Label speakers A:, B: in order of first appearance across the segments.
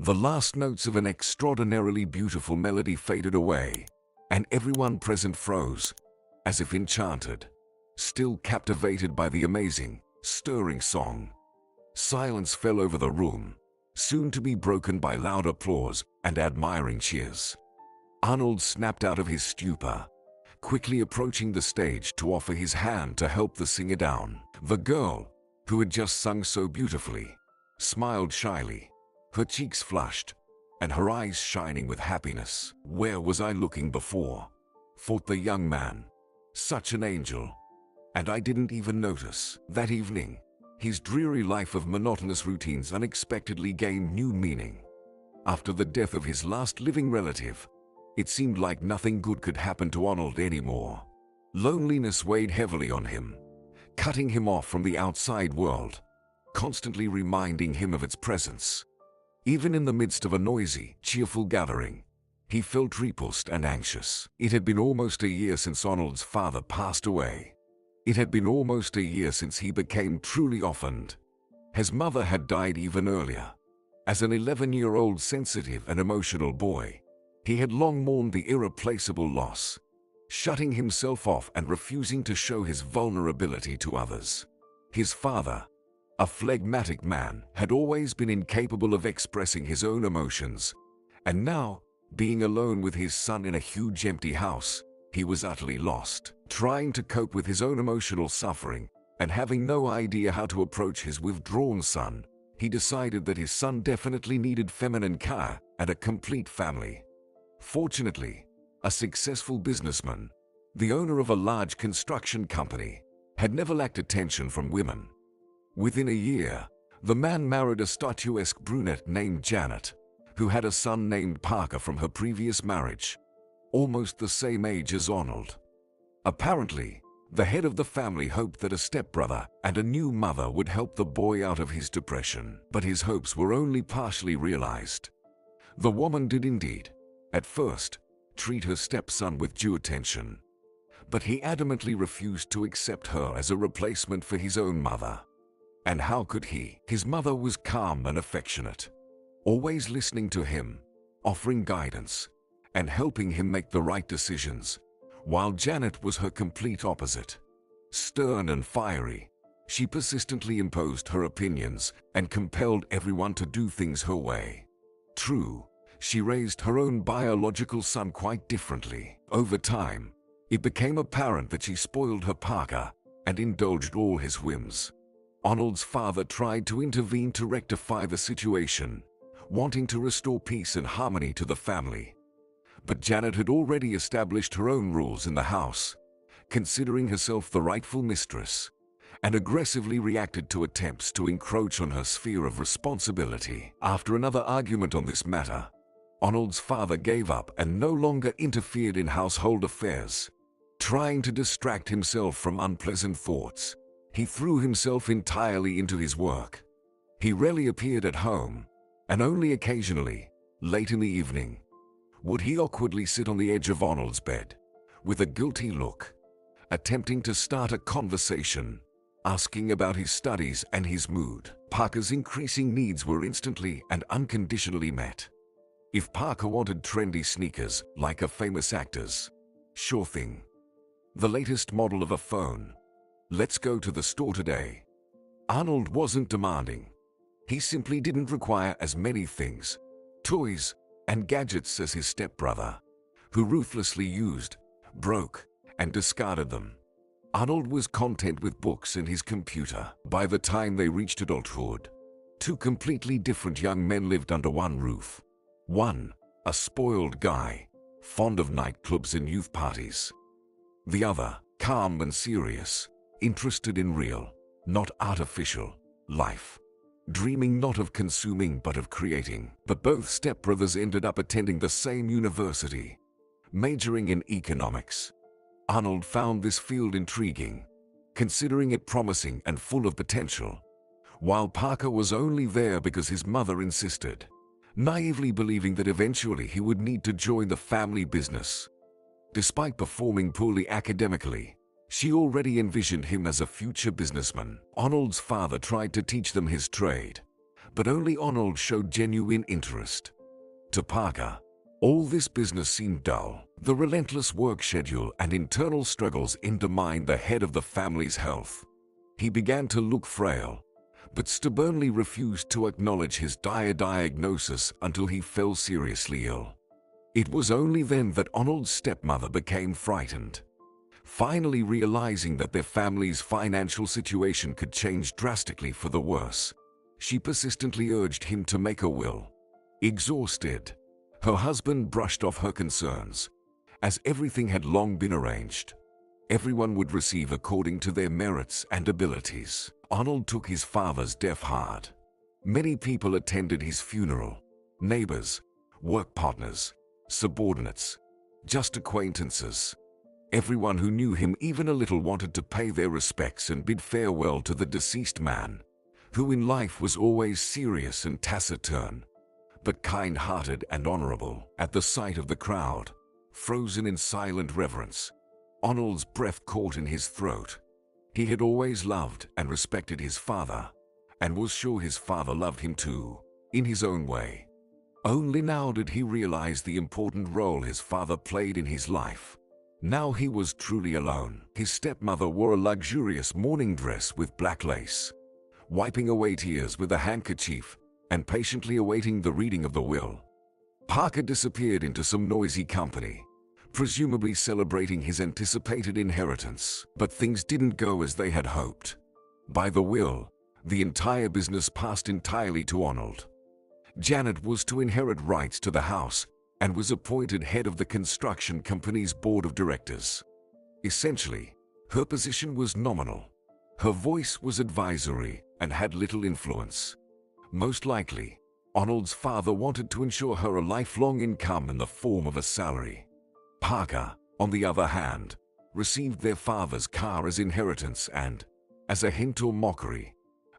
A: The last notes of an extraordinarily beautiful melody faded away, and everyone present froze, as if enchanted, still captivated by the amazing, stirring song. Silence fell over the room, soon to be broken by loud applause and admiring cheers. Arnold snapped out of his stupor, quickly approaching the stage to offer his hand to help the singer down. The girl, who had just sung so beautifully, smiled shyly, her cheeks flushed, and her eyes shining with happiness. "Where was I looking before?" thought the young man. "Such an angel. And I didn't even notice." That evening, his dreary life of monotonous routines unexpectedly gained new meaning. After the death of his last living relative, it seemed like nothing good could happen to Arnold anymore. Loneliness weighed heavily on him, cutting him off from the outside world, constantly reminding him of its presence. Even in the midst of a noisy, cheerful gathering, he felt repulsed and anxious. It had been almost a year since Arnold's father passed away. It had been almost a year since he became truly orphaned. His mother had died even earlier. As an 11-year-old sensitive and emotional boy, he had long mourned the irreplaceable loss, shutting himself off and refusing to show his vulnerability to others. His father, a phlegmatic man, had always been incapable of expressing his own emotions, and now, being alone with his son in a huge empty house, he was utterly lost. Trying to cope with his own emotional suffering, and having no idea how to approach his withdrawn son, he decided that his son definitely needed feminine care and a complete family. Fortunately, a successful businessman, the owner of a large construction company, had never lacked attention from women. Within a year, the man married a statuesque brunette named Janet, who had a son named Parker from her previous marriage, almost the same age as Arnold. Apparently, the head of the family hoped that a stepbrother and a new mother would help the boy out of his depression, but his hopes were only partially realized. The woman did indeed, at first, treat her stepson with due attention, but he adamantly refused to accept her as a replacement for his own mother. And how could he? His mother was calm and affectionate, always listening to him, offering guidance, and helping him make the right decisions, while Janet was her complete opposite. Stern and fiery, she persistently imposed her opinions and compelled everyone to do things her way. True, she raised her own biological son quite differently. Over time, it became apparent that she spoiled her Parker and indulged all his whims. Arnold's father tried to intervene to rectify the situation, wanting to restore peace and harmony to the family. But Janet had already established her own rules in the house, considering herself the rightful mistress, and aggressively reacted to attempts to encroach on her sphere of responsibility. After another argument on this matter, Arnold's father gave up and no longer interfered in household affairs. Trying to distract himself from unpleasant thoughts, he threw himself entirely into his work. He rarely appeared at home, and only occasionally, late in the evening, would he awkwardly sit on the edge of Arnold's bed, with a guilty look, attempting to start a conversation, asking about his studies and his mood. Parker's increasing needs were instantly and unconditionally met. If Parker wanted trendy sneakers like a famous actor's, sure thing. The latest model of a phone. Let's go to the store today. Arnold wasn't demanding. He simply didn't require as many things, toys, and gadgets as his stepbrother, who ruthlessly used, broke, and discarded them. Arnold was content with books and his computer. By the time they reached adulthood, two completely different young men lived under one roof. One, a spoiled guy, fond of nightclubs and youth parties. The other, calm and serious, interested in real, not artificial, life. Dreaming not of consuming but of creating. But both stepbrothers ended up attending the same university, majoring in economics. Arnold found this field intriguing, considering it promising and full of potential, while Parker was only there because his mother insisted, naively believing that eventually he would need to join the family business. Despite performing poorly academically, she already envisioned him as a future businessman. Arnold's father tried to teach them his trade, but only Arnold showed genuine interest. To Parker, all this business seemed dull. The relentless work schedule and internal struggles undermined the head of the family's health. He began to look frail, but stubbornly refused to acknowledge his dire diagnosis until he fell seriously ill. It was only then that Arnold's stepmother became frightened. Finally realizing that their family's financial situation could change drastically for the worse, she persistently urged him to make a will. Exhausted, her husband brushed off her concerns, as everything had long been arranged. Everyone would receive according to their merits and abilities. Arnold took his father's death hard. Many people attended his funeral: neighbors, work partners, subordinates, just acquaintances. Everyone who knew him even a little wanted to pay their respects and bid farewell to the deceased man, who in life was always serious and taciturn, but kind-hearted and honorable. At the sight of the crowd, frozen in silent reverence, Arnold's breath caught in his throat. He had always loved and respected his father, and was sure his father loved him too, in his own way. Only now did he realize the important role his father played in his life. Now he was truly alone. His stepmother wore a luxurious mourning dress with black lace, wiping away tears with a handkerchief and patiently awaiting the reading of the will. Parker disappeared into some noisy company, presumably celebrating his anticipated inheritance. But things didn't go as they had hoped. By the will, the entire business passed entirely to Arnold. Janet was to inherit rights to the house and was appointed head of the construction company's board of directors. Essentially, her position was nominal. Her voice was advisory and had little influence. Most likely, Arnold's father wanted to ensure her a lifelong income in the form of a salary. Parker, on the other hand, received their father's car as inheritance and, as a hint or mockery,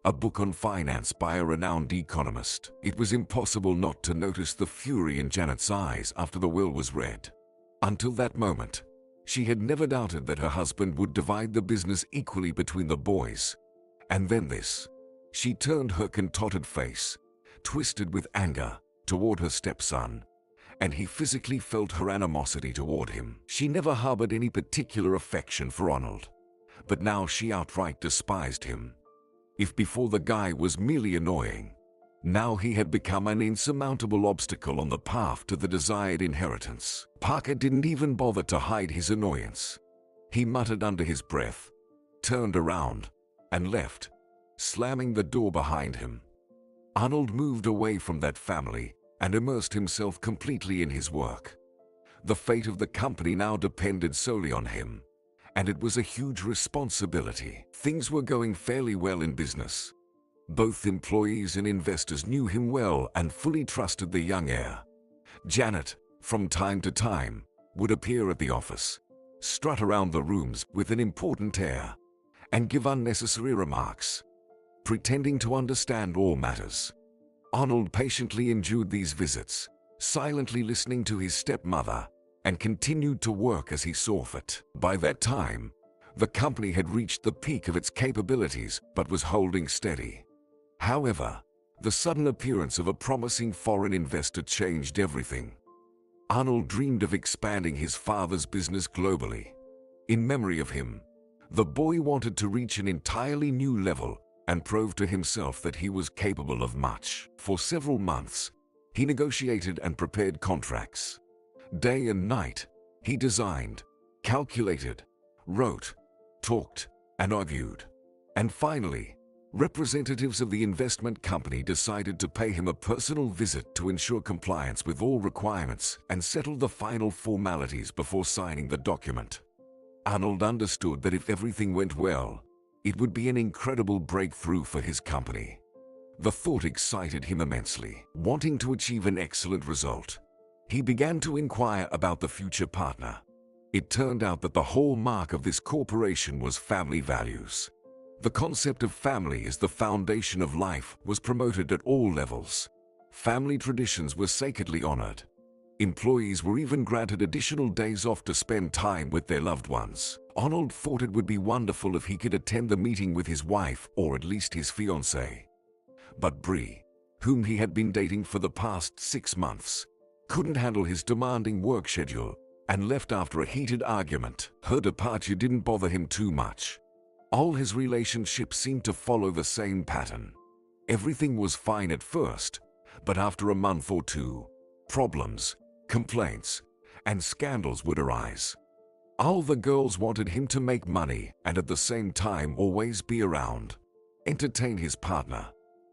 A: a book on finance by a renowned economist. It was impossible not to notice the fury in Janet's eyes after the will was read. Until that moment, she had never doubted that her husband would divide the business equally between the boys. And then this. She turned her contorted face, twisted with anger, toward her stepson, and he physically felt her animosity toward him. She never harbored any particular affection for Arnold, but now she outright despised him. If before the guy was merely annoying, now he had become an insurmountable obstacle on the path to the desired inheritance. Parker didn't even bother to hide his annoyance. He muttered under his breath, turned around, and left, slamming the door behind him. Arnold moved away from that family and immersed himself completely in his work. The fate of the company now depended solely on him, and it was a huge responsibility. Things were going fairly well in business. Both employees and investors knew him well and fully trusted the young heir. Janet, from time to time, would appear at the office, strut around the rooms with an important air, and give unnecessary remarks, pretending to understand all matters. Arnold patiently endured these visits, silently listening to his stepmother, and continued to work as he saw fit. By that time, the company had reached the peak of its capabilities but was holding steady. However, the sudden appearance of a promising foreign investor changed everything. Arnold dreamed of expanding his father's business globally. In memory of him, the boy wanted to reach an entirely new level and prove to himself that he was capable of much. For several months, he negotiated and prepared contracts. Day and night, he designed, calculated, wrote, talked, and argued. And finally, representatives of the investment company decided to pay him a personal visit to ensure compliance with all requirements and settle the final formalities before signing the document. Arnold understood that if everything went well, it would be an incredible breakthrough for his company. The thought excited him immensely. Wanting to achieve an excellent result, he began to inquire about the future partner. It turned out that the hallmark of this corporation was family values. The concept of family as the foundation of life was promoted at all levels. Family traditions were sacredly honored. Employees were even granted additional days off to spend time with their loved ones. Arnold thought it would be wonderful if he could attend the meeting with his wife, or at least his fiancée. But Bree, whom he had been dating for the past 6 months, couldn't handle his demanding work schedule and left after a heated argument. Her departure didn't bother him too much. All his relationships seemed to follow the same pattern. Everything was fine at first, but after a month or two, problems, complaints, and scandals would arise. All the girls wanted him to make money and at the same time always be around, entertain his partner,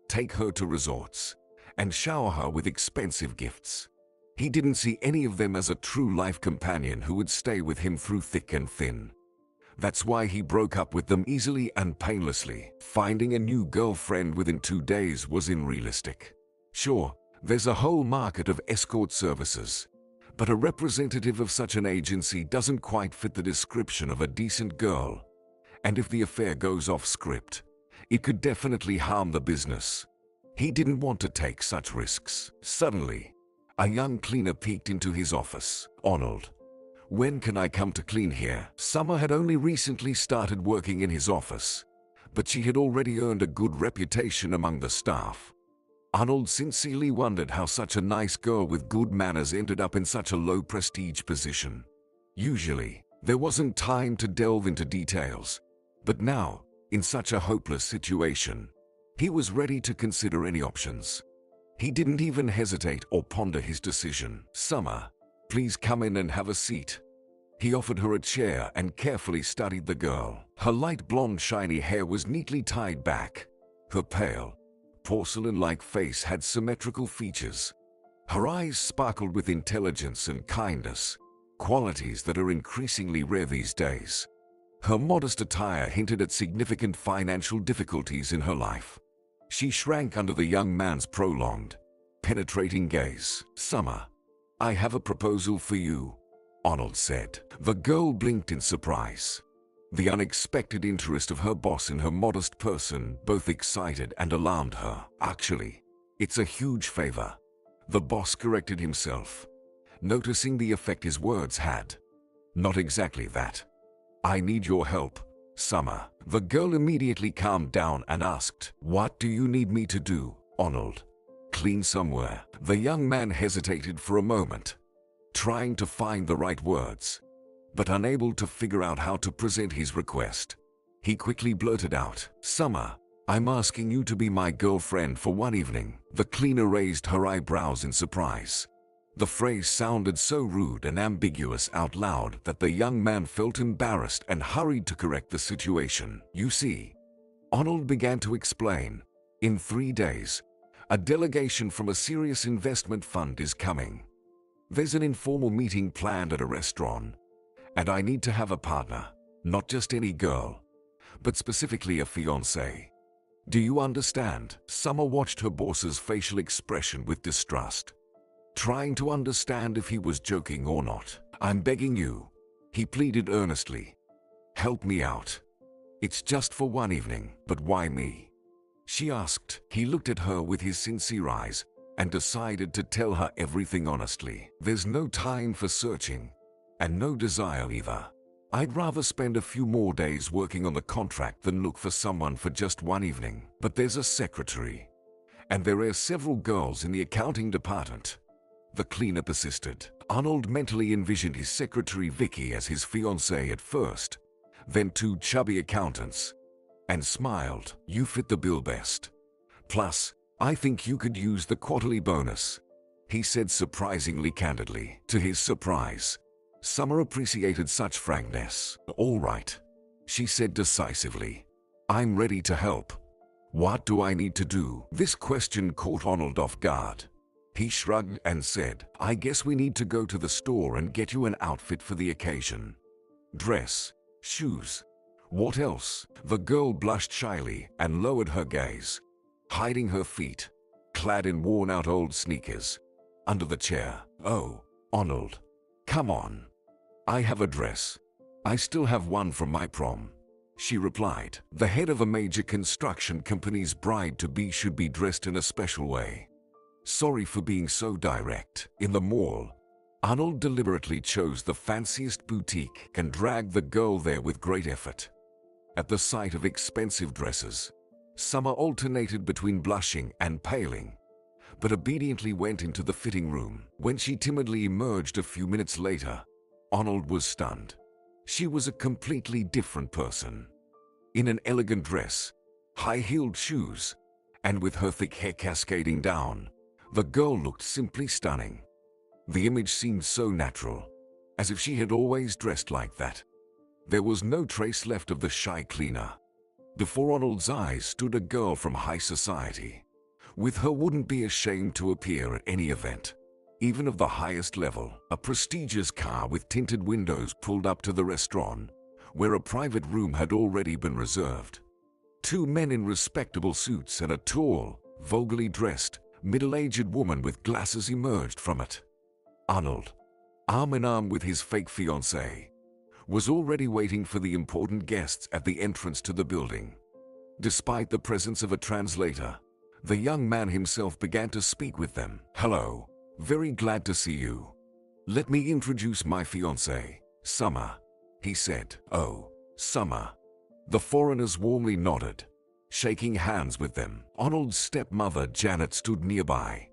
A: take her to resorts, and shower her with expensive gifts. He didn't see any of them as a true life companion who would stay with him through thick and thin. That's why he broke up with them easily and painlessly. Finding a new girlfriend within 2 days was unrealistic. Sure, there's a whole market of escort services, but a representative of such an agency doesn't quite fit the description of a decent girl. And if the affair goes off script, it could definitely harm the business. He didn't want to take such risks. Suddenly, a young cleaner peeked into his office. "Arnold, when can I come to clean here?" Summer had only recently started working in his office, but she had already earned a good reputation among the staff. Arnold sincerely wondered how such a nice girl with good manners ended up in such a low-prestige position. Usually, there wasn't time to delve into details, but now, in such a hopeless situation, he was ready to consider any options. He didn't even hesitate or ponder his decision. "Summer, please come in and have a seat." He offered her a chair and carefully studied the girl. Her light blonde shiny hair was neatly tied back. Her pale, porcelain-like face had symmetrical features. Her eyes sparkled with intelligence and kindness, qualities that are increasingly rare these days. Her modest attire hinted at significant financial difficulties in her life. She shrank under the young man's prolonged, penetrating gaze. "Summer, I have a proposal for you," Arnold said. The girl blinked in surprise. The unexpected interest of her boss in her modest person both excited and alarmed her. "Actually, it's a huge favor," the boss corrected himself, noticing the effect his words had. "Not exactly that. I need your help, Summer." The girl immediately calmed down and asked, "What do you need me to do, Arnold?" "Clean somewhere." The young man hesitated for a moment, trying to find the right words, but unable to figure out how to present his request. He quickly blurted out, "Summer, I'm asking you to be my girlfriend for one evening." The cleaner raised her eyebrows in surprise. The phrase sounded so rude and ambiguous out loud that the young man felt embarrassed and hurried to correct the situation. "You see," Arnold began to explain, "in 3 days, a delegation from a serious investment fund is coming. There's an informal meeting planned at a restaurant, and I need to have a partner, not just any girl, but specifically a fiancée. Do you understand?" Summer watched her boss's facial expression with distrust, trying to understand if he was joking or not. "I'm begging you," he pleaded earnestly. "Help me out. It's just for one evening." "But why me?" she asked. He looked at her with his sincere eyes and decided to tell her everything honestly. "There's no time for searching, and no desire either. I'd rather spend a few more days working on the contract than look for someone for just one evening. But there's a secretary, and there are several girls in the accounting department," the cleaner persisted. Arnold mentally envisioned his secretary Vicky as his fiancée at first, then 2 chubby accountants, and smiled. "You fit the bill best. Plus, I think you could use the quarterly bonus," he said surprisingly candidly. To his surprise, Summer appreciated such frankness. "All right," she said decisively. "I'm ready to help. What do I need to do?" This question caught Arnold off guard. He shrugged and said, "I guess we need to go to the store and get you an outfit for the occasion. Dress, shoes. What else?" The girl blushed shyly and lowered her gaze, hiding her feet, clad in worn-out old sneakers, under the chair. "Oh, Arnold, come on. I have a dress. I still have one from my prom," she replied. The head of a major construction company's bride-to-be should be dressed in a special way. Sorry for being so direct. In the mall, Arnold deliberately chose the fanciest boutique and dragged the girl there with great effort. At the sight of expensive dresses, Summer alternated between blushing and paling, but obediently went into the fitting room. When she timidly emerged a few minutes later, Arnold was stunned. She was a completely different person. In an elegant dress, high-heeled shoes, and with her thick hair cascading down, the girl looked simply stunning. The image seemed so natural, as if she had always dressed like that. There was no trace left of the shy cleaner. Before Arnold's eyes stood a girl from high society. With her wouldn't be ashamed to appear at any event, even of the highest level. A prestigious car with tinted windows pulled up to the restaurant, where a private room had already been reserved. Two men in respectable suits and a tall, vulgarly dressed, middle-aged woman with glasses emerged from it. Arnold, arm in arm with his fake fiancée, was already waiting for the important guests at the entrance to the building. Despite the presence of a translator, the young man himself began to speak with them. "Hello, very glad to see you. Let me introduce my fiancée, Summer," he said. "Oh, Summer." The foreigners warmly nodded, shaking hands with them. Arnold's stepmother, Janet, stood nearby.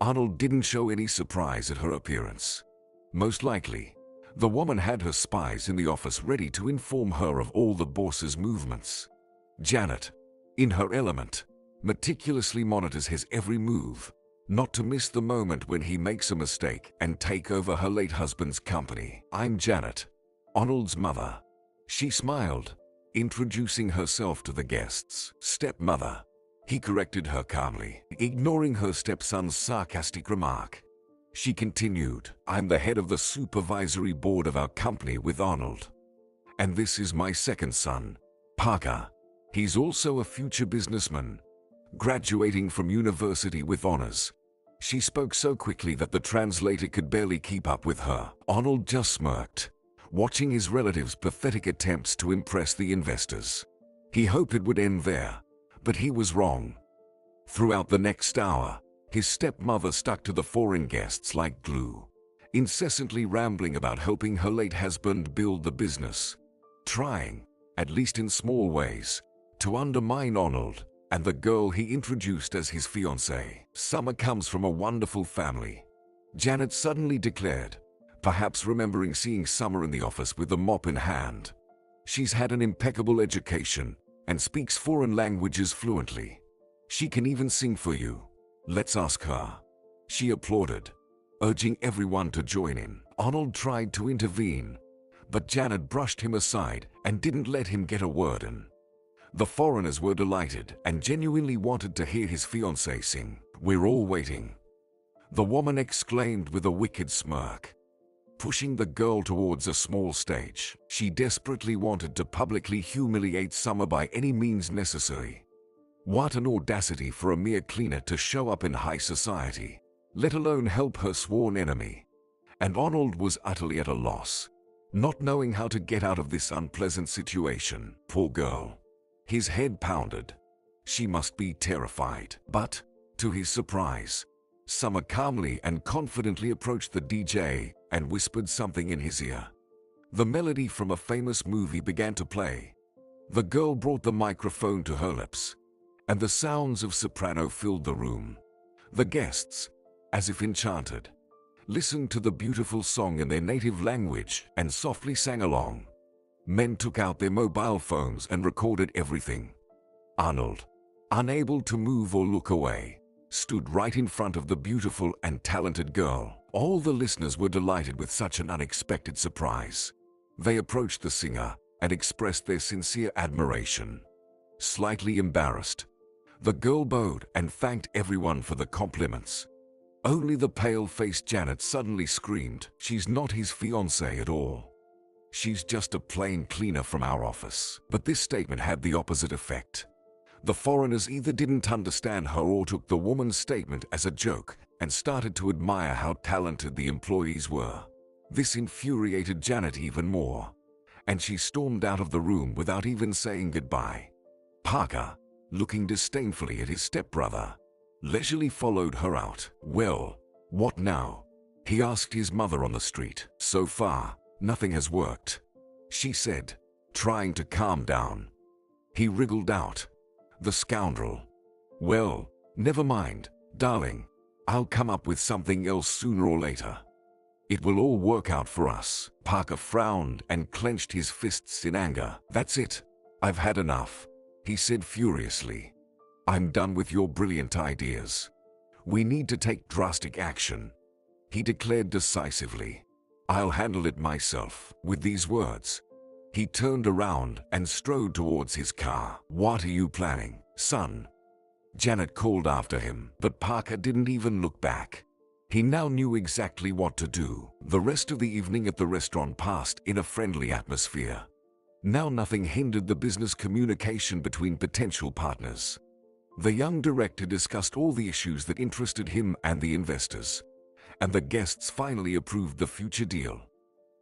A: Arnold didn't show any surprise at her appearance. Most likely, the woman had her spies in the office ready to inform her of all the boss's movements. Janet, in her element, meticulously monitors his every move, not to miss the moment when he makes a mistake and take over her late husband's company. "I'm Janet, Arnold's mother." She smiled, introducing herself to the guests. "Stepmother," he corrected her calmly, ignoring her stepson's sarcastic remark. She continued, "I'm the head of the supervisory board of our company with Arnold. And this is my second son, Parker. He's also a future businessman, graduating from university with honors." She spoke so quickly that the translator could barely keep up with her. Arnold just smirked, watching his relative's pathetic attempts to impress the investors. He hoped it would end there, but he was wrong. Throughout the next hour, his stepmother stuck to the foreign guests like glue, incessantly rambling about helping her late husband build the business, trying, at least in small ways, to undermine Arnold and the girl he introduced as his fiancée. "Summer comes from a wonderful family," Janet suddenly declared, perhaps remembering seeing Summer in the office with the mop in hand. "She's had an impeccable education and speaks foreign languages fluently. She can even sing for you. Let's ask her." She applauded, urging everyone to join in. Arnold tried to intervene, but Janet brushed him aside and didn't let him get a word in. The foreigners were delighted and genuinely wanted to hear his fiancée sing. "We're all waiting," the woman exclaimed with a wicked smirk, pushing the girl towards a small stage. She desperately wanted to publicly humiliate Summer by any means necessary. What an audacity for a mere cleaner to show up in high society, let alone help her sworn enemy. And Arnold was utterly at a loss, not knowing how to get out of this unpleasant situation. Poor girl. His head pounded. She must be terrified. But, to his surprise, Summer calmly and confidently approached the DJ and whispered something in his ear. The melody from a famous movie began to play. The girl brought the microphone to her lips, and the sounds of soprano filled the room. The guests, as if enchanted, listened to the beautiful song in their native language and softly sang along. Men took out their mobile phones and recorded everything. Arnold, unable to move or look away, stood right in front of the beautiful and talented girl. All the listeners were delighted with such an unexpected surprise. They approached the singer and expressed their sincere admiration. Slightly embarrassed, the girl bowed and thanked everyone for the compliments. Only the pale-faced Janet suddenly screamed, "She's not his fiancée at all. She's just a plain cleaner from our office." But this statement had the opposite effect. The foreigners either didn't understand her or took the woman's statement as a joke and started to admire how talented the employees were. This infuriated Janet even more, and she stormed out of the room without even saying goodbye. Parker, looking disdainfully at his stepbrother, leisurely followed her out. "Well, what now?" he asked his mother on the street. "So far, nothing has worked," she said, trying to calm down. He wriggled out. The scoundrel. "Well, never mind, darling. I'll come up with something else sooner or later. It will all work out for us." Parker frowned and clenched his fists in anger. "That's it. I've had enough," he said furiously. "I'm done with your brilliant ideas. We need to take drastic action," he declared decisively. "I'll handle it myself." With these words, he turned around and strode towards his car. "What are you planning, son?" Janet called after him, but Parker didn't even look back. He now knew exactly what to do. The rest of the evening at the restaurant passed in a friendly atmosphere. Now nothing hindered the business communication between potential partners. The young director discussed all the issues that interested him and the investors, and the guests finally approved the future deal.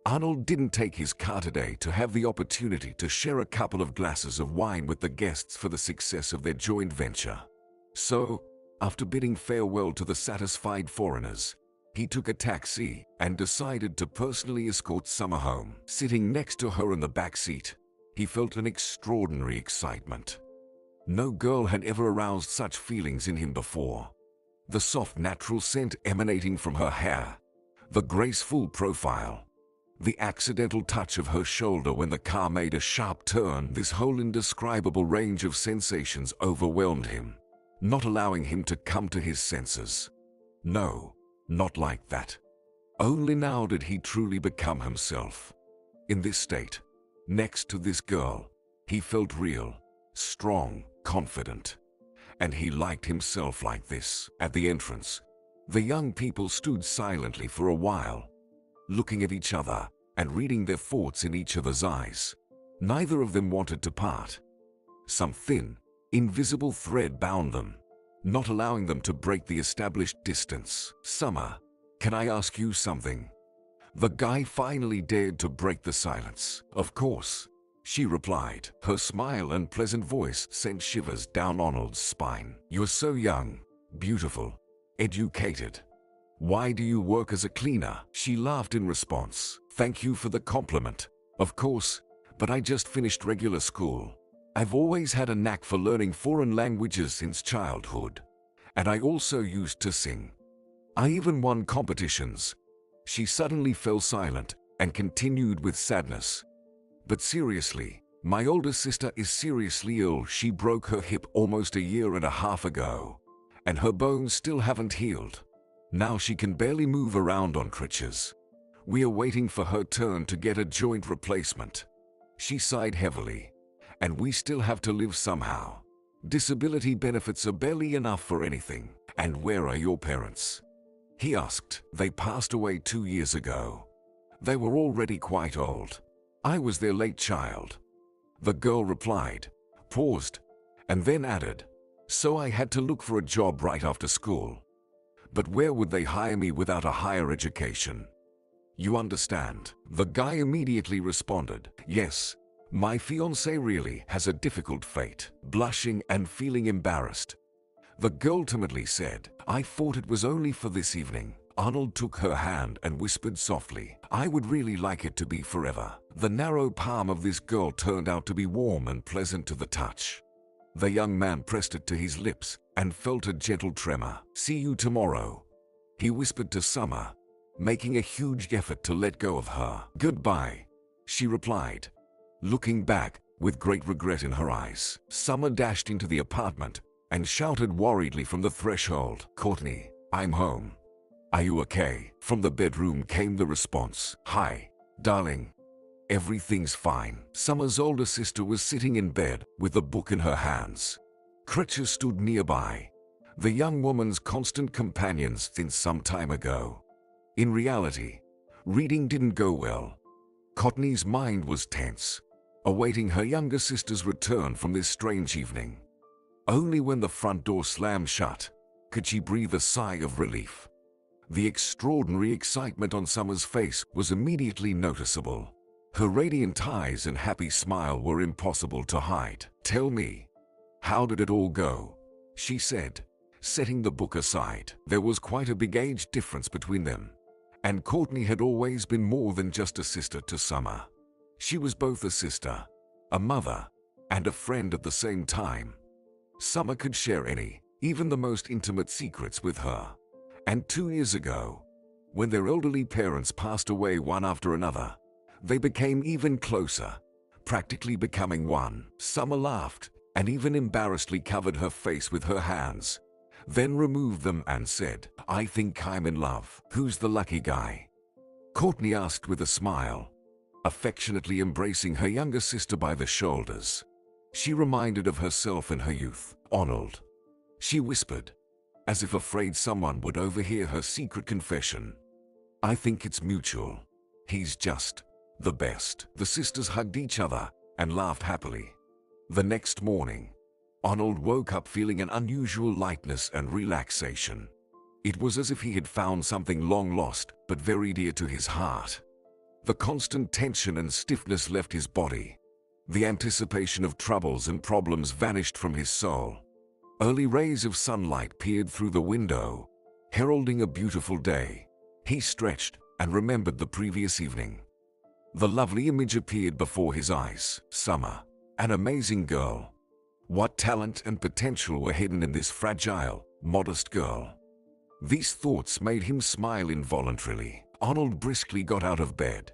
A: Arnold didn't take his car today to have the opportunity to share a couple of glasses of wine with the guests for the success of their joint venture. So, after bidding farewell to the satisfied foreigners, he took a taxi and decided to personally escort Summer home. Sitting next to her in the back seat, he felt an extraordinary excitement. No girl had ever aroused such feelings in him before. The soft natural scent emanating from her hair, the graceful profile, the accidental touch of her shoulder when the car made a sharp turn, this whole indescribable range of sensations overwhelmed him, not allowing him to come to his senses. No, not like that. Only now did he truly become himself. In this state, next to this girl, he felt real, strong, confident. And he liked himself like this. At the entrance, the young people stood silently for a while, looking at each other and reading their thoughts in each other's eyes. Neither of them wanted to part. Some thin, invisible thread bound them, not allowing them to break the established distance. "Summer, can I ask you something?" The guy finally dared to break the silence. "Of course," she replied. Her smile and pleasant voice sent shivers down Arnold's spine. "You're so young, beautiful, educated. Why do you work as a cleaner?" She laughed in response. "Thank you for the compliment. Of course, but I just finished regular school. I've always had a knack for learning foreign languages since childhood, and I also used to sing. I even won competitions." She suddenly fell silent and continued with sadness. "But seriously, my older sister is seriously ill. She broke her hip almost a year and a half ago, and her bones still haven't healed. Now she can barely move around on crutches. We are waiting for her turn to get a joint replacement." She sighed heavily. "And we still have to live somehow. Disability benefits are barely enough for anything." "And where are your parents?" he asked. "They passed away 2 years ago. They were already quite old. I was their late child." The girl replied, paused, and then added, "So I had to look for a job right after school. But where would they hire me without a higher education? You understand?" The guy immediately responded, "Yes, my fiancée really has a difficult fate." Blushing and feeling embarrassed, the girl ultimately said, "I thought it was only for this evening." Arnold took her hand and whispered softly, "I would really like it to be forever." The narrow palm of this girl turned out to be warm and pleasant to the touch. The young man pressed it to his lips and felt a gentle tremor. "See you tomorrow," he whispered to Summer, making a huge effort to let go of her. "Goodbye," she replied, looking back with great regret in her eyes. Summer dashed into the apartment and shouted worriedly from the threshold, "Courtney, I'm home. Are you okay?" From the bedroom came the response, "Hi, darling. Everything's fine." Summer's older sister was sitting in bed with a book in her hands. Crutches stood nearby, the young woman's constant companions since some time ago. In reality, reading didn't go well. Courtney's mind was tense, awaiting her younger sister's return from this strange evening. Only when the front door slammed shut could she breathe a sigh of relief. The extraordinary excitement on Summer's face was immediately noticeable. Her radiant eyes and happy smile were impossible to hide. "Tell me, how did it all go?" she said, setting the book aside. There was quite a big age difference between them, and Courtney had always been more than just a sister to Summer. She was both a sister, a mother, and a friend at the same time. Summer could share any, even the most intimate secrets with her, And 2 years ago, when their elderly parents passed away one after another, they became even closer, practically becoming one. Summer laughed and even embarrassedly covered her face with her hands, then removed them and said, "I think I'm in love." "Who's the lucky guy?" Courtney asked with a smile, affectionately embracing her younger sister by the shoulders. She reminded of herself in her youth. "Arnold," she whispered, as if afraid someone would overhear her secret confession. "I think it's mutual. He's just the best." The sisters hugged each other and laughed happily. The next morning, Arnold woke up feeling an unusual lightness and relaxation. It was as if he had found something long lost but very dear to his heart. The constant tension and stiffness left his body. The anticipation of troubles and problems vanished from his soul. Early rays of sunlight peered through the window, heralding a beautiful day. He stretched and remembered the previous evening. The lovely image appeared before his eyes. Summer, an amazing girl. What talent and potential were hidden in this fragile, modest girl? These thoughts made him smile involuntarily. Arnold briskly got out of bed,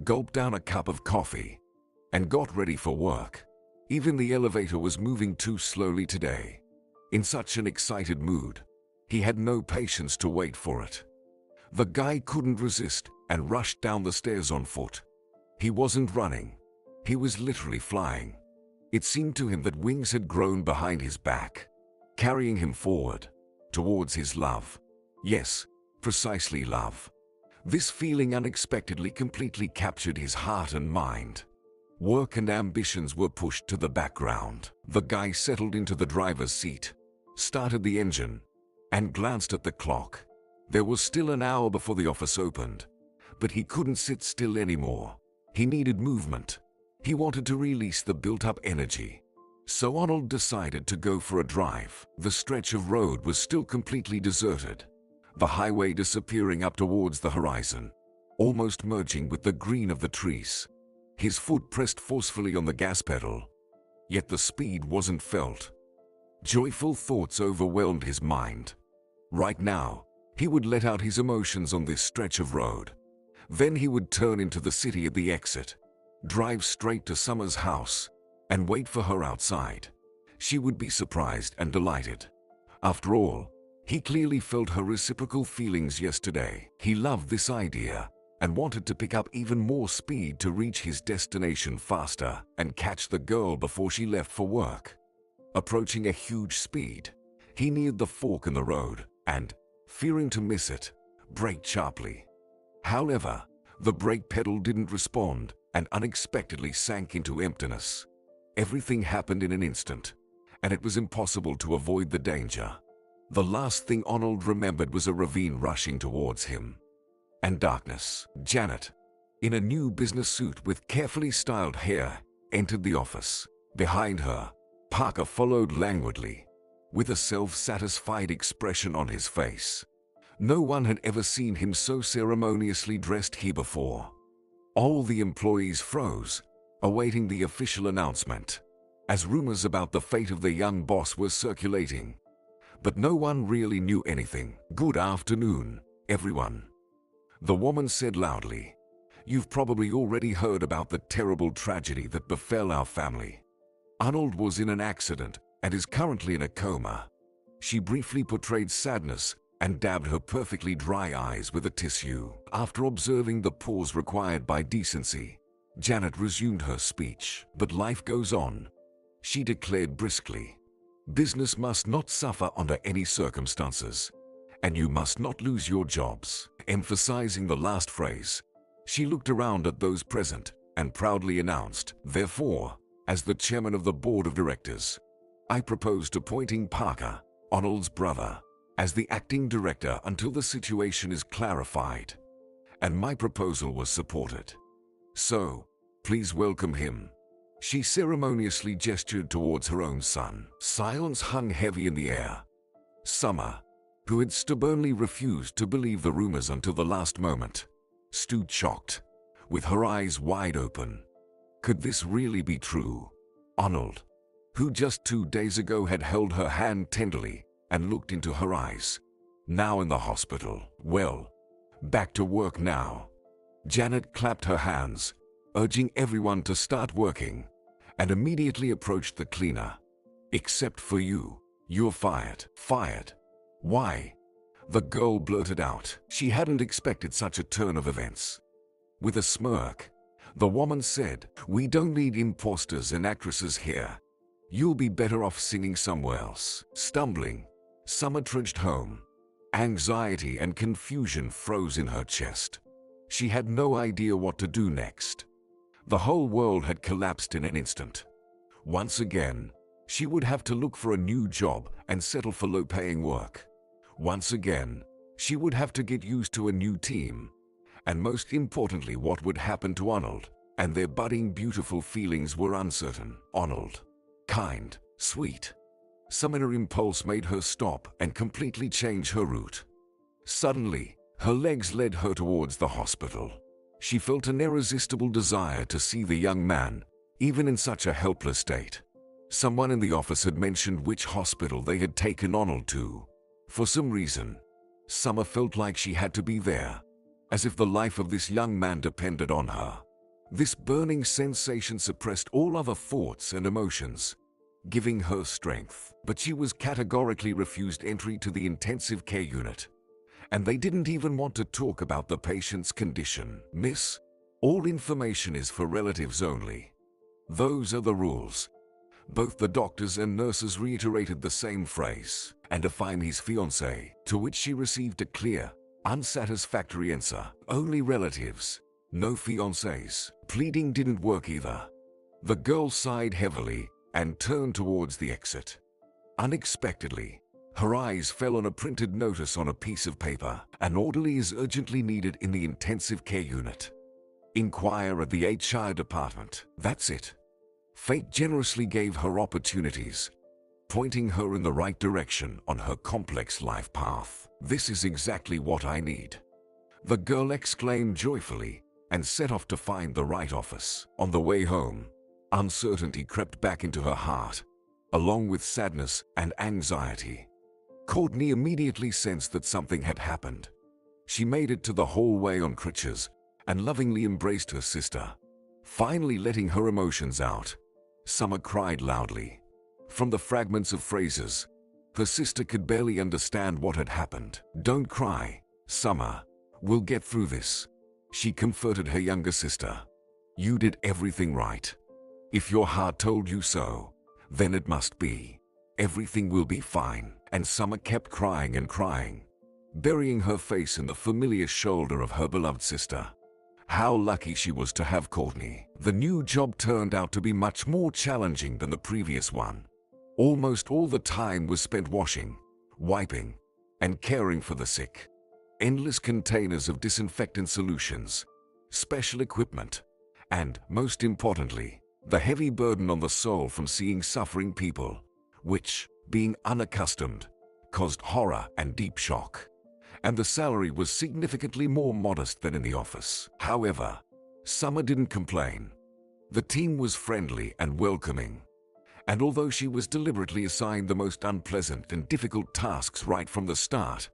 A: gulped down a cup of coffee, and got ready for work. Even the elevator was moving too slowly today. In such an excited mood, he had no patience to wait for it. The guy couldn't resist and rushed down the stairs on foot. He wasn't running. He was literally flying. It seemed to him that wings had grown behind his back, carrying him forward, towards his love. Yes, precisely love. This feeling unexpectedly completely captured his heart and mind. Work and ambitions were pushed to the background. The guy settled into the driver's seat, started the engine, and glanced at the clock. There was still an hour before the office opened, but he couldn't sit still anymore. He needed movement. He wanted to release the built-up energy. So Arnold decided to go for a drive. The stretch of road was still completely deserted, the highway disappearing up towards the horizon, almost merging with the green of the trees. His foot pressed forcefully on the gas pedal, yet the speed wasn't felt. Joyful thoughts overwhelmed his mind. Right now, he would let out his emotions on this stretch of road. Then he would turn into the city at the exit, drive straight to Summer's house, and wait for her outside. She would be surprised and delighted. After all, he clearly felt her reciprocal feelings yesterday. He loved this idea and wanted to pick up even more speed to reach his destination faster and catch the girl before she left for work. Approaching a huge speed, he neared the fork in the road and, fearing to miss it, braked sharply. However, the brake pedal didn't respond and unexpectedly sank into emptiness. Everything happened in an instant, and it was impossible to avoid the danger. The last thing Arnold remembered was a ravine rushing towards him. And darkness. Janet, in a new business suit with carefully styled hair, entered the office. Behind her, Parker followed languidly, with a self-satisfied expression on his face. No one had ever seen him so ceremoniously dressed here before. All the employees froze, awaiting the official announcement, as rumors about the fate of the young boss were circulating. But no one really knew anything. "Good afternoon, everyone," the woman said loudly. "You've probably already heard about the terrible tragedy that befell our family. Arnold was in an accident and is currently in a coma." She briefly portrayed sadness and dabbed her perfectly dry eyes with a tissue. After observing the pause required by decency, Janet resumed her speech. "But life goes on," she declared briskly. "Business must not suffer under any circumstances, and you must not lose your jobs." Emphasizing the last phrase, she looked around at those present and proudly announced, "Therefore, as the chairman of the board of directors, I proposed appointing Parker, Arnold's brother, as the acting director until the situation is clarified." And my proposal was supported. "So, please welcome him." She ceremoniously gestured towards her own son. Silence hung heavy in the air. Summer, who had stubbornly refused to believe the rumors until the last moment, stood shocked, with her eyes wide open. Could this really be true? Arnold, who just 2 days ago had held her hand tenderly and looked into her eyes, Now in the hospital. Well, back to work now. Janet clapped her hands, urging everyone to start working, and immediately approached the cleaner. "Except for you. You're fired." "Fired? Why?" the girl blurted out. She hadn't expected such a turn of events. With a smirk, the woman said, "We don't need imposters and actresses here. You'll be better off singing somewhere else." Stumbling, Summer trudged home. Anxiety and confusion froze in her chest. She had no idea what to do next. The whole world had collapsed in an instant. Once again, she would have to look for a new job and settle for low-paying work. Once again, she would have to get used to a new team. And most importantly, what would happen to Arnold? And their budding beautiful feelings were uncertain. Arnold. Kind, sweet. Some inner impulse made her stop and completely change her route. Suddenly, her legs led her towards the hospital. She felt an irresistible desire to see the young man, even in such a helpless state. Someone in the office had mentioned which hospital they had taken Arnold to. For some reason, Summer felt like she had to be there, as if the life of this young man depended on her. This burning sensation suppressed all other thoughts and emotions, giving her strength. But she was categorically refused entry to the intensive care unit. And they didn't even want to talk about the patient's condition. "Miss, all information is for relatives only. Those are the rules." Both the doctors and nurses reiterated the same phrase. "And if I'm his fiancée," to which she received a clear, unsatisfactory answer. "Only relatives, no fiancés." Pleading didn't work either. The girl sighed heavily and turned towards the exit. Unexpectedly, her eyes fell on a printed notice on a piece of paper. "An orderly is urgently needed in the intensive care unit. Inquire at the HR department." That's it. Fate generously gave her opportunities, pointing her in the right direction on her complex life path. "This is exactly what I need," the girl exclaimed joyfully and set off to find the right office. On the way home, uncertainty crept back into her heart, along with sadness and anxiety. Courtney immediately sensed that something had happened. She made it to the hallway on crutches and lovingly embraced her sister, finally letting her emotions out. Summer cried loudly. From the fragments of phrases, her sister could barely understand what had happened. "Don't cry, Summer. We'll get through this," she comforted her younger sister. "You did everything right. If your heart told you so, then it must be. Everything will be fine." And Summer kept crying and crying, burying her face in the familiar shoulder of her beloved sister. How lucky she was to have Courtney. The new job turned out to be much more challenging than the previous one. Almost all the time was spent washing, wiping, and caring for the sick. Endless containers of disinfectant solutions, special equipment, and, most importantly, the heavy burden on the soul from seeing suffering people, which, being unaccustomed, caused horror and deep shock. And the salary was significantly more modest than in the office. However, Summer didn't complain. The team was friendly and welcoming. And although she was deliberately assigned the most unpleasant and difficult tasks right from the start,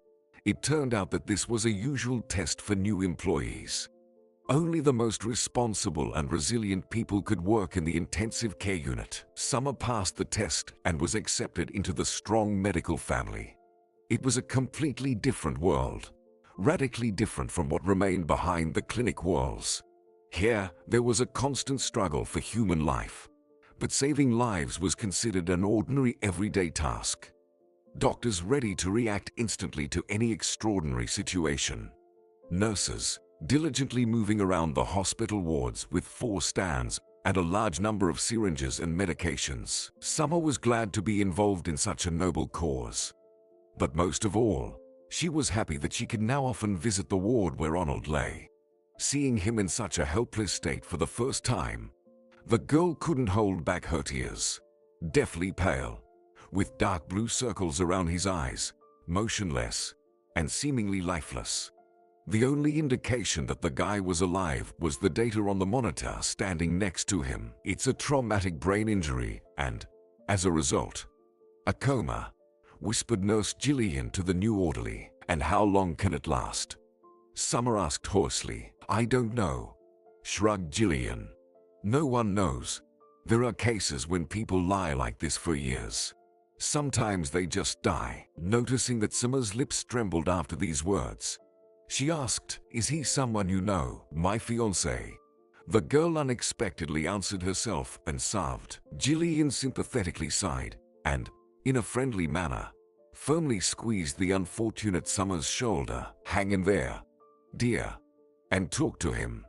A: it turned out that this was a usual test for new employees. Only the most responsible and resilient people could work in the intensive care unit. Summer passed the test and was accepted into the strong medical family. It was a completely different world, radically different from what remained behind the clinic walls. Here, there was a constant struggle for human life, but saving lives was considered an ordinary everyday task. Doctors ready to react instantly to any extraordinary situation. Nurses diligently moving around the hospital wards with 4 stands and a large number of syringes and medications. Summer was glad to be involved in such a noble cause. But most of all, she was happy that she could now often visit the ward where Arnold lay. Seeing him in such a helpless state for the first time, the girl couldn't hold back her tears. Deathly pale, with dark blue circles around his eyes, motionless, and seemingly lifeless. The only indication that the guy was alive was the data on the monitor standing next to him. "It's a traumatic brain injury and, as a result, a coma," whispered Nurse Gillian to the new orderly. And how long can it last? Summer asked hoarsely. I don't know, shrugged Jillian. No one knows. There are cases when people lie like this for years. Sometimes they just die. Noticing that Summer's lips trembled after these words, she asked, is he someone you know? My fiancé. The girl unexpectedly answered herself and sobbed. Jillian sympathetically sighed and, in a friendly manner, firmly squeezed the unfortunate Summer's shoulder. Hang in there, dear, and talk to him.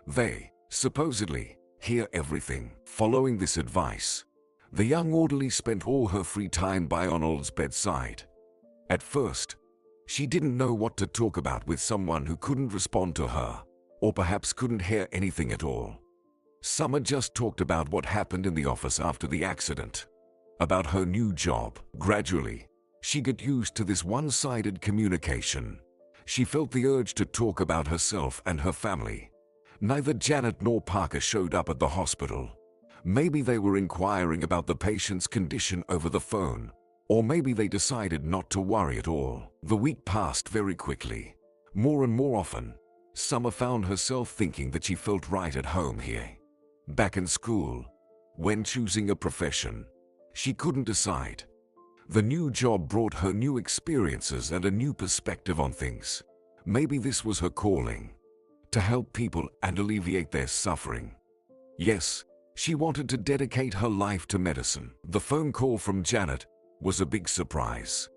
A: They, supposedly, hear everything. Following this advice, the young orderly spent all her free time by Arnold's bedside. At first, she didn't know what to talk about with someone who couldn't respond to her, or perhaps couldn't hear anything at all. Summer just talked about what happened in the office after the accident, about her new job. Gradually, she got used to this one-sided communication. She felt the urge to talk about herself and her family. Neither Janet nor Parker showed up at the hospital. Maybe they were inquiring about the patient's condition over the phone, or maybe they decided not to worry at all. The week passed very quickly. More and more often, Summer found herself thinking that she felt right at home here. Back in school, when choosing a profession, she couldn't decide. The new job brought her new experiences and a new perspective on things. Maybe this was her calling, to help people and alleviate their suffering. Yes, she wanted to dedicate her life to medicine. The phone call from Janet was a big surprise.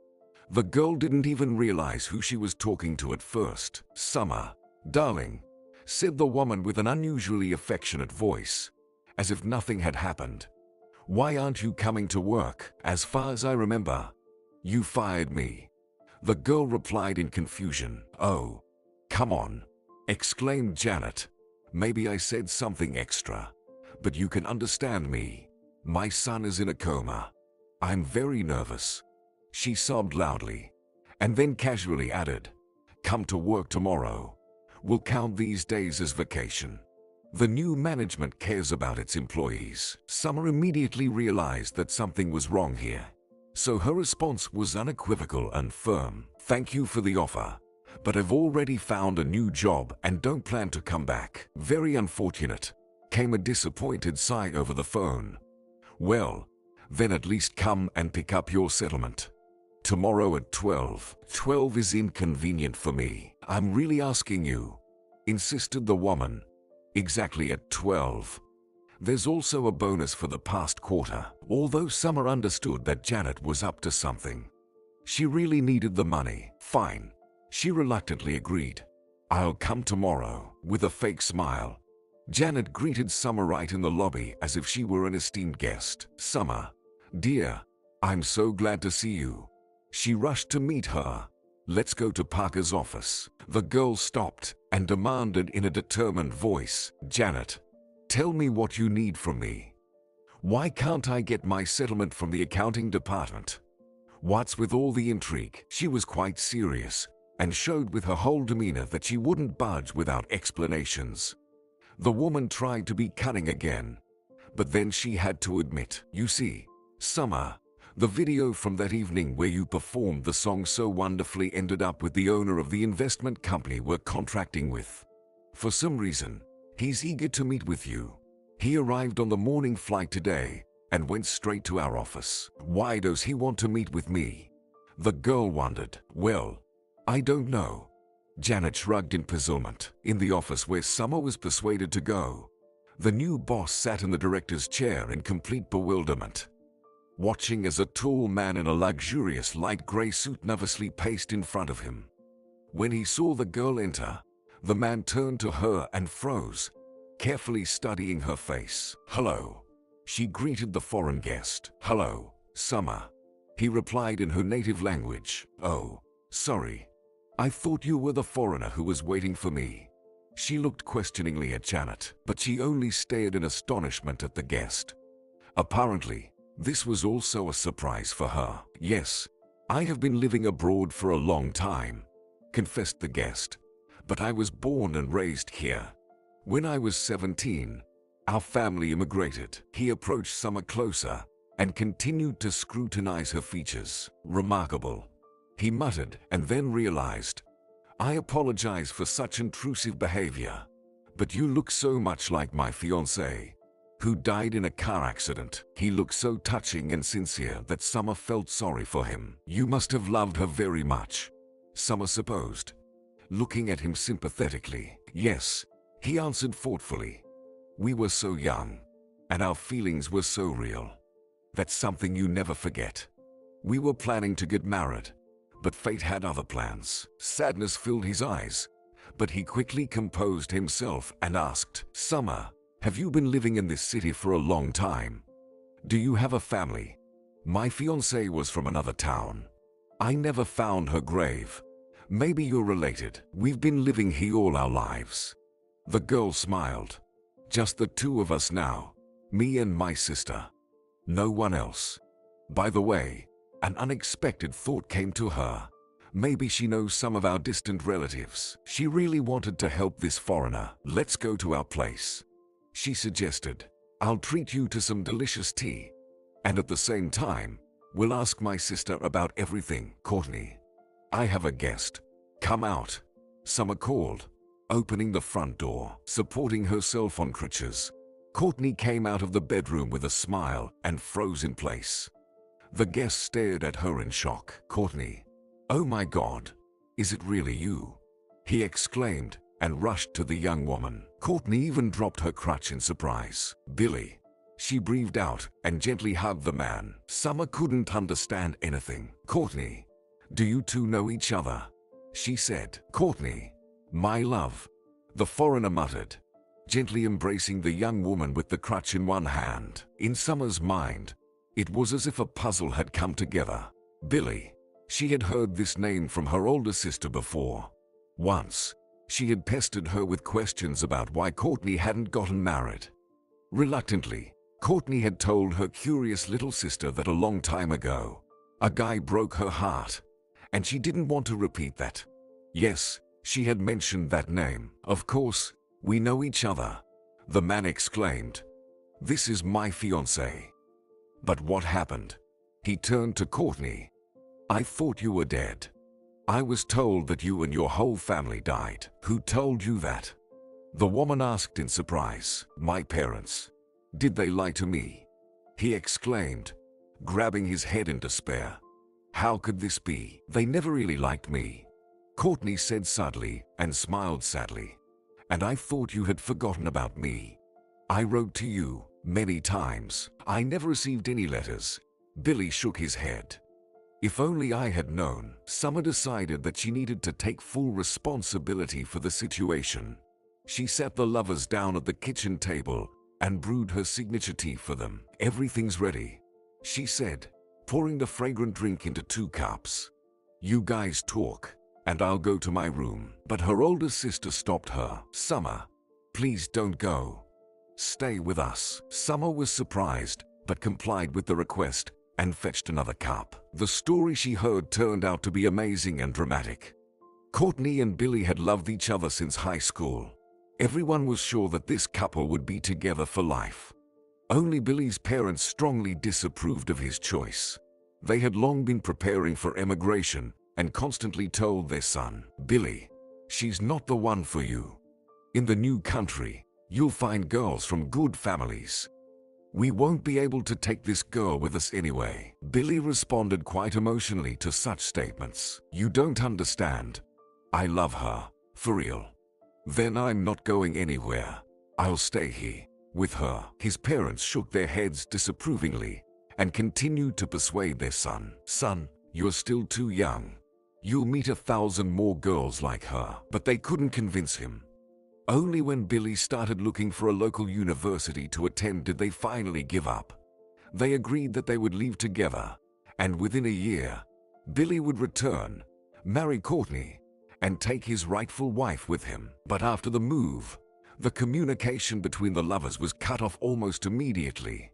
A: The girl didn't even realize who she was talking to at first. Summer, darling, said the woman with an unusually affectionate voice, as if nothing had happened. Why aren't you coming to work? As far as I remember, you fired me. The girl replied in confusion. Oh, come on, exclaimed Janet. Maybe I said something extra, but you can understand me. My son is in a coma. I'm very nervous. She sobbed loudly, and then casually added, come to work tomorrow. We'll count these days as vacation. The new management cares about its employees. Summer immediately realized that something was wrong here. So her response was unequivocal and firm. Thank you for the offer, but I've already found a new job and don't plan to come back. Very unfortunate, came a disappointed sigh over the phone. Well, then at least come and pick up your settlement. Tomorrow at 12. 12 is inconvenient for me. I'm really asking you, insisted the woman. Exactly at 12. There's also a bonus for the past quarter. Although Summer understood that Janet was up to something, she really needed the money. Fine, she reluctantly agreed. I'll come tomorrow. With a fake smile, Janet greeted Summer right in the lobby as if she were an esteemed guest. Summer, dear, I'm so glad to see you. She rushed to meet her. Let's go to Parker's office. The girl stopped and demanded in a determined voice, Janet, tell me what you need from me. Why can't I get my settlement from the accounting department? What's with all the intrigue? She was quite serious and showed with her whole demeanor that she wouldn't budge without explanations. The woman tried to be cunning again, but then she had to admit, you see, Summer, the video from that evening where you performed the song so wonderfully ended up with the owner of the investment company we're contracting with. For some reason, he's eager to meet with you. He arrived on the morning flight today and went straight to our office. Why does he want to meet with me? The girl wondered. Well, I don't know. Janet shrugged in puzzlement. In the office where Summer was persuaded to go, the new boss sat in the director's chair in complete bewilderment, watching as a tall man in a luxurious light gray suit nervously paced in front of him. When he saw the girl enter, the man turned to her and froze, carefully studying her face. Hello, she greeted the foreign guest. Hello, Summer, he replied in her native language. Oh, sorry. I thought you were the foreigner who was waiting for me. She looked questioningly at Janet, but she only stared in astonishment at the guest. Apparently, this was also a surprise for her. Yes, I have been living abroad for a long time, confessed the guest, but I was born and raised here. When I was 17, our family immigrated. He approached Summer closer and continued to scrutinize her features. Remarkable, he muttered, and then realized, I apologize for such intrusive behavior, but you look so much like my fiancée, who died in a car accident. He looked so touching and sincere that Summer felt sorry for him. You must have loved her very much, Summer supposed, looking at him sympathetically. Yes, he answered thoughtfully. We were so young, and our feelings were so real. That's something you never forget. We were planning to get married, but fate had other plans. Sadness filled his eyes, but he quickly composed himself and asked, Summer, have you been living in this city for a long time? Do you have a family? My fiancée was from another town. I never found her grave. Maybe you're related. We've been living here all our lives. The girl smiled. Just the two of us now, me and my sister. No one else. By the way, an unexpected thought came to her. Maybe she knows some of our distant relatives. She really wanted to help this foreigner. Let's go to our place, she suggested. I'll treat you to some delicious tea. And at the same time, we'll ask my sister about everything. Courtney, I have a guest. Come out, Summer called, opening the front door. Supporting herself on crutches, Courtney came out of the bedroom with a smile and froze in place. The guest stared at her in shock. Courtney, oh my God, is it really you? He exclaimed and rushed to the young woman. Courtney even dropped her crutch in surprise. Billy, she breathed out and gently hugged the man. Summer couldn't understand anything. Courtney, do you two know each other? She said. Courtney, my love, the foreigner muttered, gently embracing the young woman with the crutch in one hand. In Summer's mind, it was as if a puzzle had come together. Billy. She had heard this name from her older sister before. Once, she had pestered her with questions about why Courtney hadn't gotten married. Reluctantly, Courtney had told her curious little sister that a long time ago, a guy broke her heart, and she didn't want to repeat that. Yes, she had mentioned that name. Of course, we know each other, the man exclaimed. This is my fiancée. But what happened? He turned to Courtney. I thought you were dead. I was told that you and your whole family died. Who told you that? The woman asked in surprise. My parents. Did they lie to me? He exclaimed, grabbing his head in despair. How could this be? They never really liked me, Courtney said sadly and smiled sadly. And I thought you had forgotten about me. I wrote to you many times. I never received any letters. Billy shook his head. If only I had known. Summer decided that she needed to take full responsibility for the situation. She sat the lovers down at the kitchen table and brewed her signature tea for them. Everything's ready, she said, pouring the fragrant drink into 2 cups. You guys talk, and I'll go to my room. But her older sister stopped her. Summer, please don't go. Stay with us. Summer was surprised, but complied with the request and fetched another cup. The story she heard turned out to be amazing and dramatic. Courtney and Billy had loved each other since high school. Everyone was sure that this couple would be together for life. Only Billy's parents strongly disapproved of his choice. They had long been preparing for emigration and constantly told their son, Billy, she's not the one for you. In the new country, you'll find girls from good families. We won't be able to take this girl with us anyway. Billy responded quite emotionally to such statements. You don't understand. I love her, for real. Then I'm not going anywhere. I'll stay here with her. His parents shook their heads disapprovingly and continued to persuade their son. Son, you're still too young. You'll meet 1,000 more girls like her. But they couldn't convince him. Only when Billy started looking for a local university to attend did they finally give up. They agreed that they would leave together, and within a year, Billy would return, marry Courtney, and take his rightful wife with him. But after the move, the communication between the lovers was cut off almost immediately.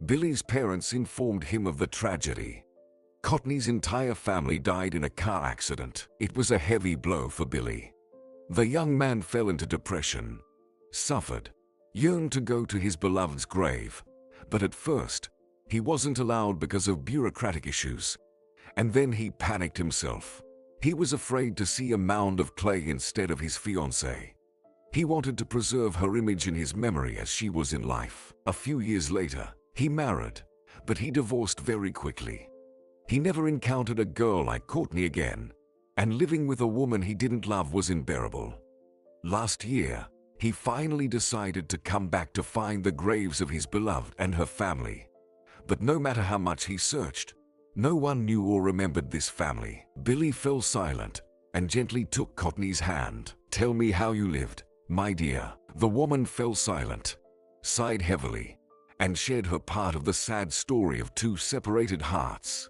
A: Billy's parents informed him of the tragedy. Courtney's entire family died in a car accident. It was a heavy blow for Billy. The young man fell into depression, suffered, yearned to go to his beloved's grave, but at first, he wasn't allowed because of bureaucratic issues, And then he panicked himself. He was afraid to see a mound of clay instead of his fiancée. He wanted to preserve her image in his memory as she was in life. A few years later, he married, but he divorced very quickly. He never encountered a girl like Courtney again, and living with a woman he didn't love was unbearable. Last year, he finally decided to come back to find the graves of his beloved and her family. But no matter how much he searched, no one knew or remembered this family. Billy fell silent and gently took Courtney's hand. "Tell me how you lived, my dear." The woman fell silent, sighed heavily, and shared her part of the sad story of two separated hearts.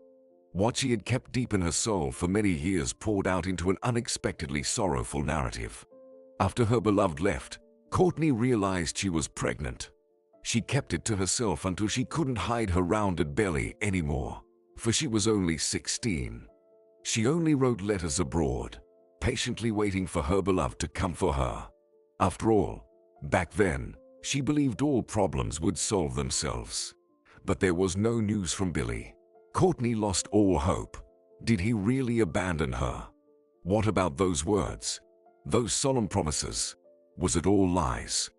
A: What she had kept deep in her soul for many years poured out into an unexpectedly sorrowful narrative. After her beloved left, Courtney realized she was pregnant. She kept it to herself until she couldn't hide her rounded belly anymore, for she was only 16. She only wrote letters abroad, patiently waiting for her beloved to come for her. After all, back then, she believed all problems would solve themselves. But there was no news from Billy. Courtney lost all hope. Did he really abandon her? What about those words? Those solemn promises? Was it all lies?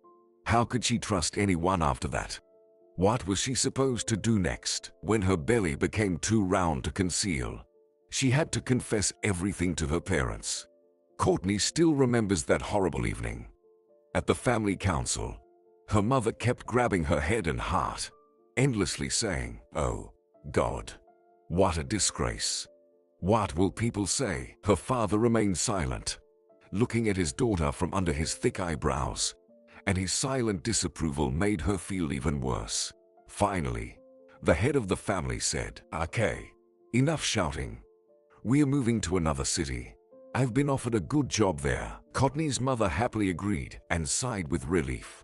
A: How could she trust anyone after that? What was she supposed to do next? When her belly became too round to conceal, she had to confess everything to her parents. Courtney still remembers that horrible evening. At the family council, her mother kept grabbing her head and heart, endlessly saying, "Oh, God, what a disgrace. What will people say?" Her father remained silent, looking at his daughter from under his thick eyebrows, and his silent disapproval made her feel even worse. Finally, the head of the family said, "Okay, enough shouting. We're moving to another city. I've been offered a good job there." Courtney's mother happily agreed and sighed with relief.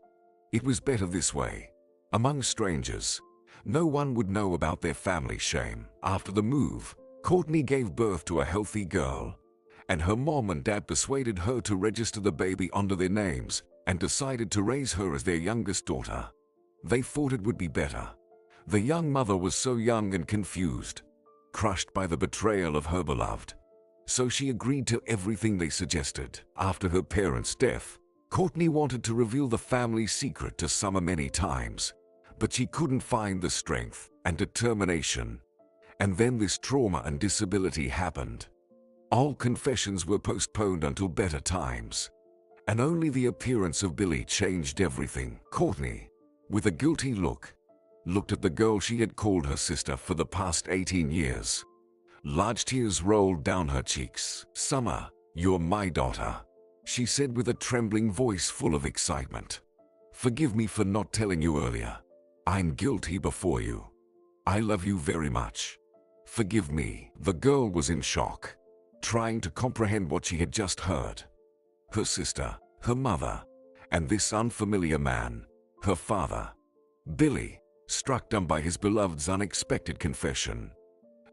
A: It was better this way. Among strangers, no one would know about their family shame. After the move, Courtney gave birth to a healthy girl, and her mom and dad persuaded her to register the baby under their names and decided to raise her as their youngest daughter. They thought it would be better. The young mother was so young and confused, crushed by the betrayal of her beloved. So she agreed to everything they suggested. After her parents' death, Courtney wanted to reveal the family secret to Summer many times, but she couldn't find the strength and determination. And then this trauma and disability happened. All confessions were postponed until better times, and only the appearance of Billy changed everything. Courtney, with a guilty look, looked at the girl she had called her sister for the past 18 years. Large tears rolled down her cheeks. "Summer, you're my daughter," she said with a trembling voice full of excitement. "Forgive me for not telling you earlier. I'm guilty before you. I love you very much. Forgive me." The girl was in shock, trying to comprehend what she had just heard. Her sister, her mother, and this unfamiliar man, her father. Billy, struck dumb by his beloved's unexpected confession,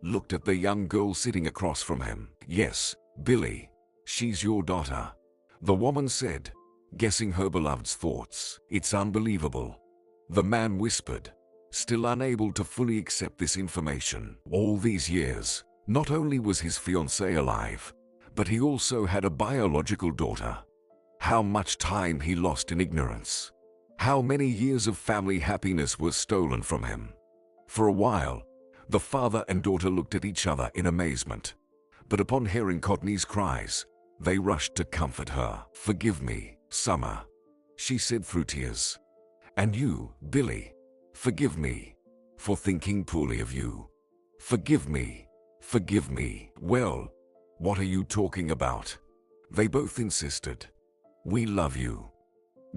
A: looked at the young girl sitting across from him. "Yes, Billy, she's your daughter," the woman said, guessing her beloved's thoughts. "It's unbelievable," the man whispered, still unable to fully accept this information. All these years, not only was his fiancée alive, but he also had a biological daughter. How much time he lost in ignorance. How many years of family happiness were stolen from him. For a while, the father and daughter looked at each other in amazement. But upon hearing Courtney's cries, they rushed to comfort her. "Forgive me, Summer," she said through tears. "And you, Billy, forgive me for thinking poorly of you. Forgive me. Forgive me." "Well, what are you talking about?" they both insisted. "We love you.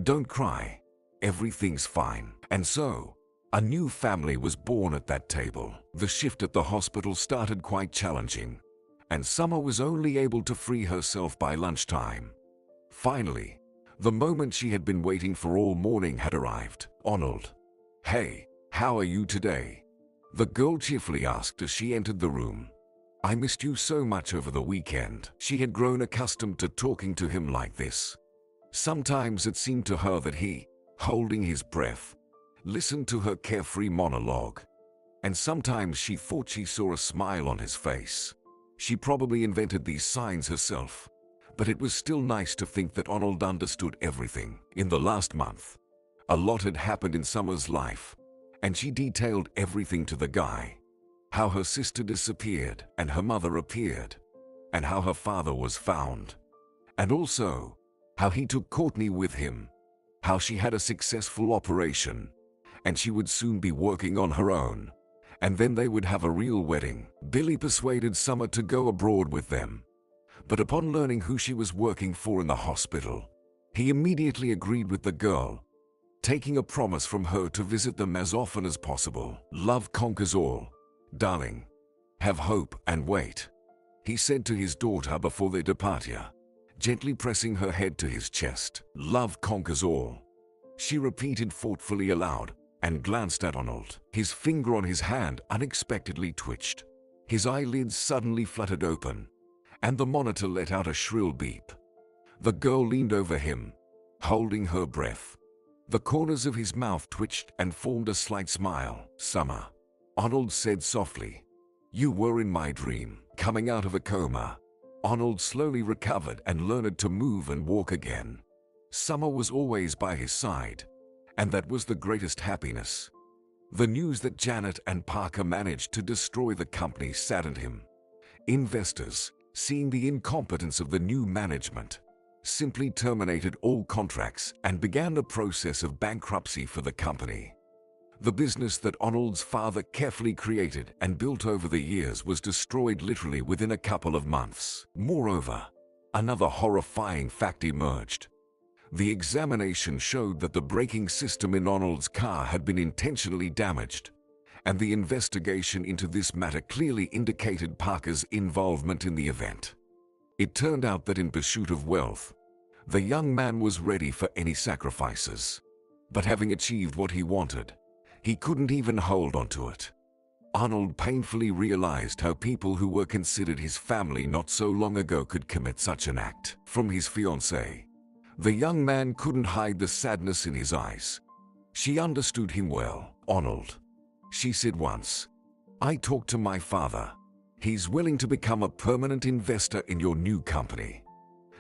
A: Don't cry. Everything's fine." And so, a new family was born at that table. The shift at the hospital started quite challenging, and Summer was only able to free herself by lunchtime. Finally, the moment she had been waiting for all morning had arrived. "Arnold, hey, how are you today?" the girl cheerfully asked as she entered the room. "I missed you so much over the weekend." She had grown accustomed to talking to him like this. Sometimes it seemed to her that he, holding his breath, listened to her carefree monologue. and sometimes she thought she saw a smile on his face. She probably invented these signs herself, but it was still nice to think that Arnold understood everything. In the last month, a lot had happened in Summer's life, and she detailed everything to the guy. How her sister disappeared and her mother appeared, and how her father was found. And also, how he took Courtney with him, how she had a successful operation, and she would soon be working on her own, and then they would have a real wedding. Billy persuaded Summer to go abroad with them, but upon learning who she was working for in the hospital, he immediately agreed with the girl, taking a promise from her to visit them as often as possible. Love conquers all. Darling, have hope and wait, he said to his daughter before their departure, gently pressing her head to his chest. Love conquers all, she repeated thoughtfully aloud, and glanced at Arnold. His finger on his hand unexpectedly twitched. His eyelids suddenly fluttered open, and the monitor let out a shrill beep. The girl leaned over him, holding her breath. The corners of his mouth twitched and formed a slight smile. Summer, Arnold said softly, you were in my dream. Coming out of a coma, Arnold slowly recovered and learned to move and walk again. Summer was always by his side, and that was the greatest happiness. The news that Janet and Parker managed to destroy the company saddened him. Investors, seeing the incompetence of the new management, simply terminated all contracts and began the process of bankruptcy for the company. The business that Arnold's father carefully created and built over the years was destroyed literally within a couple of months. Moreover, another horrifying fact emerged. The examination showed that the braking system in Arnold's car had been intentionally damaged, and the investigation into this matter clearly indicated Parker's involvement in the event. It turned out that in pursuit of wealth, the young man was ready for any sacrifices. But having achieved what he wanted, he couldn't even hold on to it. Arnold painfully realized how people who were considered his family not so long ago could commit such an act. From his fiancée, the young man couldn't hide the sadness in his eyes. She understood him well. Arnold, she said once, I talked to my father. He's willing to become a permanent investor in your new company.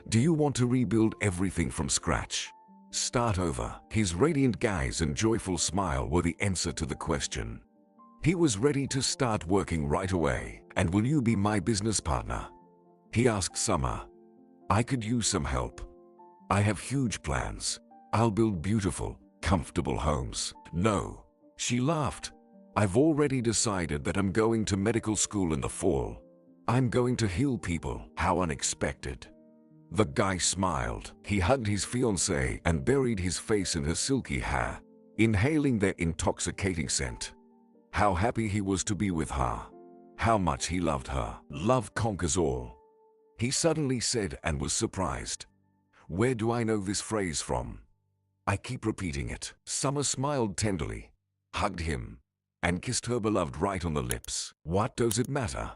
A: Do you want to rebuild everything from scratch? Start over. His radiant eyes and joyful smile were the answer to the question. He was ready to start working right away. And will you be my business partner? He asked Summer. I could use some help. I have huge plans. I'll build beautiful, comfortable homes. No, she laughed. I've already decided that I'm going to medical school in the fall. I'm going to heal people. How unexpected. The guy smiled. He hugged his fiancée and buried his face in her silky hair, inhaling their intoxicating scent. How happy he was to be with her. How much he loved her. Love conquers all, he suddenly said and was surprised. Where do I know this phrase from? I keep repeating it. Summer smiled tenderly, hugged him, and kissed her beloved right on the lips. What does it matter?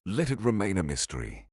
A: Let it remain a mystery.